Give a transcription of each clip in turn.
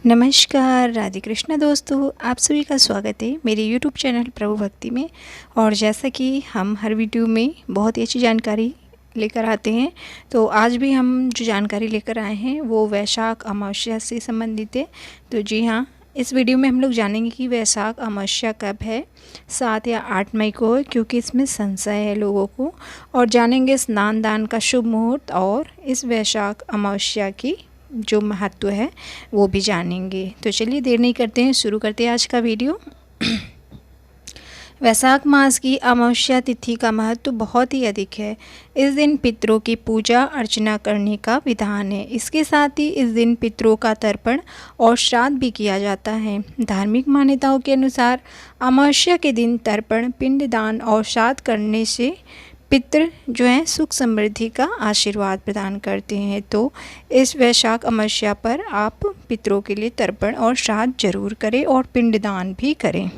नमस्कार, राधे कृष्णा दोस्तों, आप सभी का स्वागत है मेरे यूट्यूब चैनल प्रभु भक्ति में। और जैसा कि हम हर वीडियो में बहुत ही अच्छी जानकारी लेकर आते हैं, तो आज भी हम जो जानकारी लेकर आए हैं वो वैशाख अमावस्या से संबंधित है। तो जी हाँ, इस वीडियो में हम लोग जानेंगे कि वैशाख अमावस्या कब है, 7 या 8 मई को है, क्योंकि इसमें संशय है लोगों को। और जानेंगे स्नान दान का शुभ मुहूर्त और इस वैशाख अमावस्या की जो महत्व है वो भी जानेंगे। तो चलिए देर नहीं करते हैं, शुरू करते हैं आज का वीडियो। वैशाख मास की अमावस्या तिथि का महत्व बहुत ही अधिक है। इस दिन पितरों की पूजा अर्चना करने का विधान है। इसके साथ ही इस दिन पितरों का तर्पण और श्राद्ध भी किया जाता है। धार्मिक मान्यताओं के अनुसार अमावस्या के दिन तर्पण, पिंडदान और श्राद्ध करने से पितृ जो हैं सुख समृद्धि का आशीर्वाद प्रदान करते हैं। तो इस वैशाख अमावस्या पर आप पितरों के लिए तर्पण और श्राद्ध जरूर करें और पिंडदान भी करें।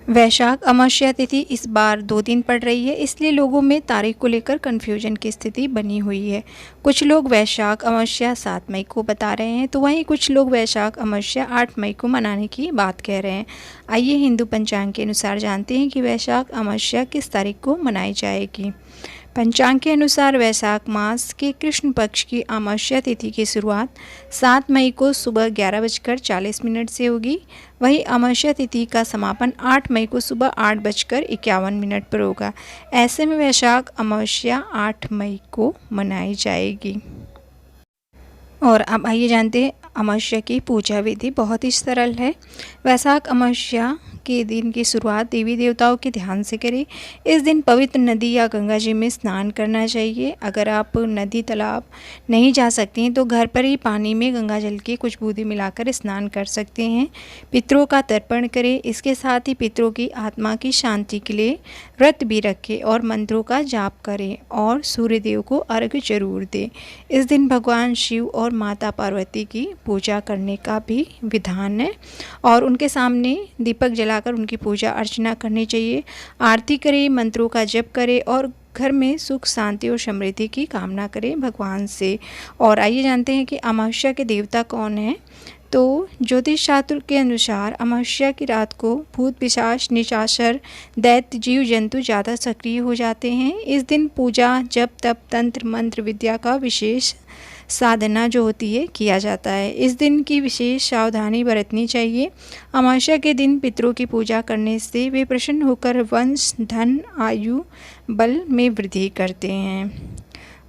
वैशाख अमावस्या तिथि इस बार 2 दिन पड़ रही है, इसलिए लोगों में तारीख को लेकर कन्फ्यूजन की स्थिति बनी हुई है। कुछ लोग वैशाख अमावस्या 7 मई को बता रहे हैं, तो वहीं कुछ लोग वैशाख अमावस्या 8 मई को मनाने की बात कह रहे हैं। आइए हिंदू पंचांग के अनुसार जानते हैं कि वैशाख अमावस्या किस तारीख को मनाई जाएगी। पंचांग के अनुसार वैशाख मास के कृष्ण पक्ष की अमावस्या तिथि की शुरुआत 7 मई को सुबह 11:40 से होगी। वहीं अमावस्या तिथि का समापन 8 मई को सुबह 8:51 पर होगा। ऐसे में वैशाख अमावस्या 8 मई को मनाई जाएगी। और अब आइए जानते हैं अमावस्या की पूजा विधि। बहुत ही सरल है। वैशाख अमावस्या के दिन की शुरुआत देवी देवताओं के ध्यान से करें। इस दिन पवित्र नदी या गंगा जी में स्नान करना चाहिए। अगर आप नदी तालाब नहीं जा सकती हैं तो घर पर ही पानी में गंगा जल की कुछ बूंदें मिलाकर स्नान कर सकते हैं। पितरों का तर्पण करें। इसके साथ ही पितरों की आत्मा की शांति के लिए व्रत भी रखें और मंत्रों का जाप करें और सूर्यदेव को अर्घ्य जरूर दें। इस दिन भगवान शिव और माता पार्वती की पूजा करने का भी विधान है और उनके सामने दीपक जलाकर उनकी पूजा अर्चना करनी चाहिए। आरती करें, मंत्रों का जप करें और घर में सुख शांति और समृद्धि की कामना करें भगवान से। और आइए जानते हैं कि अमावस्या के देवता कौन हैं। तो ज्योतिष शास्त्र के अनुसार अमावस्या की रात को भूत पिशाच निशाचर दैत्य जीव जंतु ज़्यादा सक्रिय हो जाते हैं। इस दिन पूजा जप तप तंत्र मंत्र विद्या का विशेष साधना जो होती है किया जाता है। इस दिन की विशेष सावधानी बरतनी चाहिए। अमावस्या के दिन पितरों की पूजा करने से वे प्रसन्न होकर वंश धन आयु बल में वृद्धि करते हैं।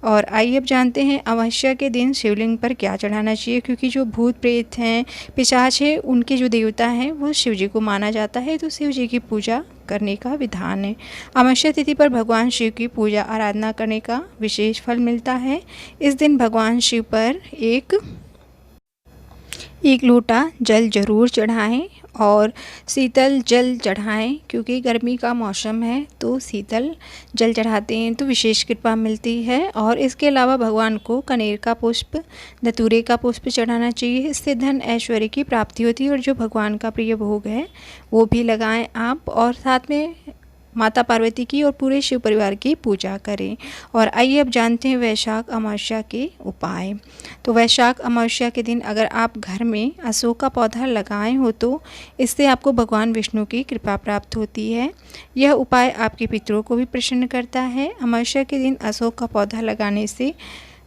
और आइए अब जानते हैं अमावस्या के दिन शिवलिंग पर क्या चढ़ाना चाहिए, क्योंकि जो भूत प्रेत हैं पिशाच है उनके जो देवता हैं वो शिव जी को माना जाता है, तो शिव जी की पूजा करने का विधान है। अमावस्या तिथि पर भगवान शिव की पूजा आराधना करने का विशेष फल मिलता है। इस दिन भगवान शिव पर एक लोटा जल जरूर चढ़ाएं और शीतल जल चढ़ाएं, क्योंकि गर्मी का मौसम है तो शीतल जल चढ़ाते हैं तो विशेष कृपा मिलती है। और इसके अलावा भगवान को कनेर का पुष्प धतूरे का पुष्प चढ़ाना चाहिए। इससे धन ऐश्वर्य की प्राप्ति होती है। और जो भगवान का प्रिय भोग है वो भी लगाएं आप, और साथ में माता पार्वती की और पूरे शिव परिवार की पूजा करें। और आइए अब जानते हैं वैशाख अमावस्या के उपाय। तो वैशाख अमावस्या के दिन अगर आप घर में अशोक का पौधा लगाए हो तो इससे आपको भगवान विष्णु की कृपा प्राप्त होती है। यह उपाय आपके पितरों को भी प्रसन्न करता है। अमावस्या के दिन अशोक का पौधा लगाने से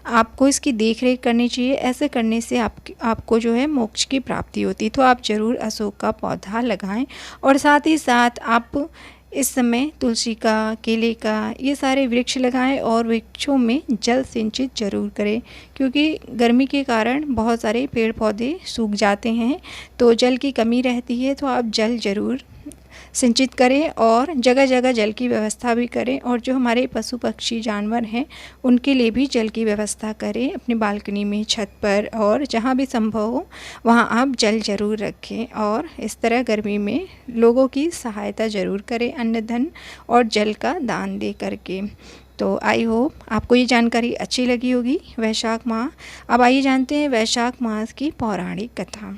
आपको इसकी देख रेख करनी चाहिए। ऐसे करने से आपको जो है मोक्ष की प्राप्ति होती है। तो आप ज़रूर अशोक का पौधा लगाएं और साथ ही साथ आप इस समय तुलसी का, केले का, ये सारे वृक्ष लगाएं और वृक्षों में जल सिंचित जरूर करें, क्योंकि गर्मी के कारण बहुत सारे पेड़ पौधे सूख जाते हैं तो जल की कमी रहती है। तो आप जल जरूर सिंचित करें और जगह जगह जल की व्यवस्था भी करें। और जो हमारे पशु पक्षी जानवर हैं उनके लिए भी जल की व्यवस्था करें अपनी बालकनी में, छत पर, और जहाँ भी संभव हो वहाँ आप जल जरूर रखें। और इस तरह गर्मी में लोगों की सहायता ज़रूर करें अन्न धन और जल का दान दे करके। तो आई होप आपको ये जानकारी अच्छी लगी होगी वैशाख माह। अब आइए जानते हैं वैशाख मास की पौराणिक कथा।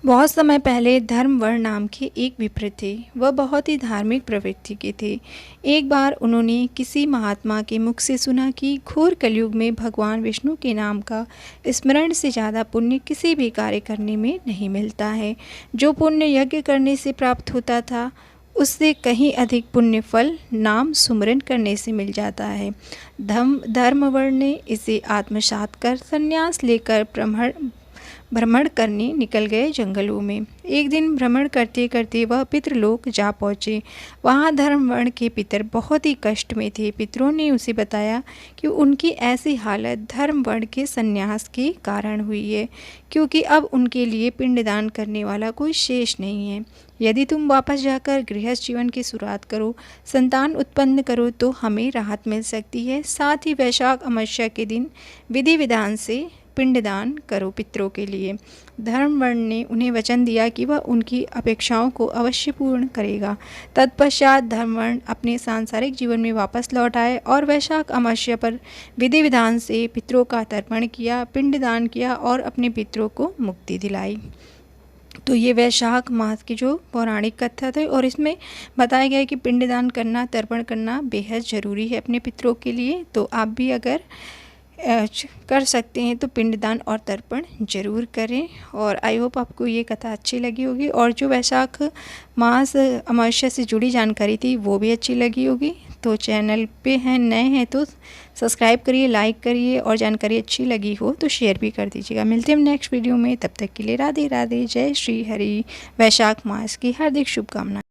बहुत समय पहले धर्म वर्ण नाम के एक विप्र थे। वह बहुत ही धार्मिक प्रवृत्ति के थे। एक बार उन्होंने किसी महात्मा के मुख से सुना कि घोर कलयुग में भगवान विष्णु के नाम का स्मरण से ज़्यादा पुण्य किसी भी कार्य करने में नहीं मिलता है। जो पुण्य यज्ञ करने से प्राप्त होता था, उससे कहीं अधिक पुण्य फल नाम सुमरन करने से मिल जाता है। धर्मवर्ण ने इसे आत्मसात कर संन्यास लेकर भ्रमण करने निकल गए जंगलों में। एक दिन भ्रमण करते करते वह पितृलोक जा पहुँचे। वहाँ धर्मवर्ण के पितर बहुत ही कष्ट में थे। पितरों ने उसे बताया कि उनकी ऐसी हालत धर्मवर्ण के संन्यास के कारण हुई है, क्योंकि अब उनके लिए पिंडदान करने वाला कोई शेष नहीं है। यदि तुम वापस जाकर गृहस्थ जीवन की शुरुआत करो, संतान उत्पन्न करो तो हमें राहत मिल सकती है। साथ ही वैशाख अमावस्या के दिन विधि विधान से पिंडदान करो पितरों के लिए। धर्मवर्ण ने उन्हें वचन दिया कि वह उनकी अपेक्षाओं को अवश्य पूर्ण करेगा। तत्पश्चात धर्मवर्ण अपने सांसारिक जीवन में वापस लौट आए और वैशाख अमावस्या पर विधि विधान से पितरों का तर्पण किया, पिंडदान किया और अपने पितरों को मुक्ति दिलाई। तो ये वैशाख मास की जो पौराणिक कथा है और इसमें बताया गया है कि पिंडदान करना, तर्पण करना बेहद ज़रूरी है अपने पितरों के लिए। तो आप भी अगर कर सकते हैं तो पिंडदान और तर्पण जरूर करें। और आई होप आपको ये कथा अच्छी लगी होगी और जो वैशाख मास अमावस्या से जुड़ी जानकारी थी वो भी अच्छी लगी होगी। तो चैनल पे हैं, नए हैं तो सब्सक्राइब करिए, लाइक करिए और जानकारी अच्छी लगी हो तो शेयर भी कर दीजिएगा। मिलते हैं नेक्स्ट वीडियो में, तब तक के लिए राधे राधे, जय श्री हरि। वैशाख मास की हार्दिक शुभकामनाएं।